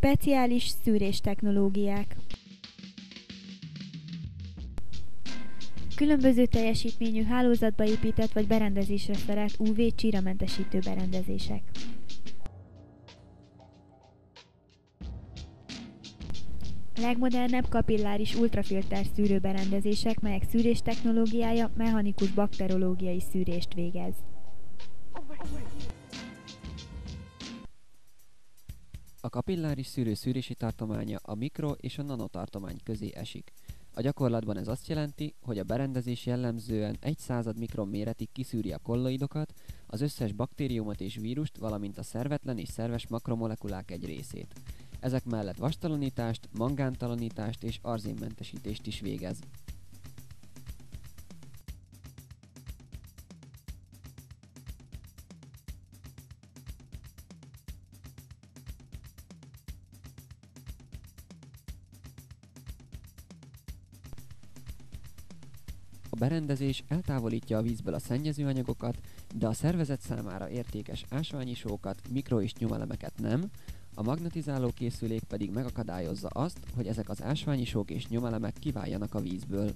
Speciális szűrés technológiák. Különböző teljesítményű hálózatba épített vagy berendezésre szerelt UV csíramentesítő berendezések. A legmodernebb kapilláris ultrafilter szűrőberendezések, melyek szűrés technológiája mechanikus bakteriológiai szűrést végez. A kapilláris szűrő szűrési tartománya a mikro- és a nanotartomány közé esik. A gyakorlatban ez azt jelenti, hogy a berendezés jellemzően 1/100 mikron méretig kiszűri a kolloidokat, az összes baktériumot és vírust, valamint a szervetlen és szerves makromolekulák egy részét. Ezek mellett vastalanítást, mangántalanítást és arzénmentesítést is végez. A berendezés eltávolítja a vízből a szennyezőanyagokat, de a szervezet számára értékes ásványi sókat, mikro- és nyomelemeket nem, a magnetizáló készülék pedig megakadályozza azt, hogy ezek az ásványi sók és nyomelemek kiváljanak a vízből.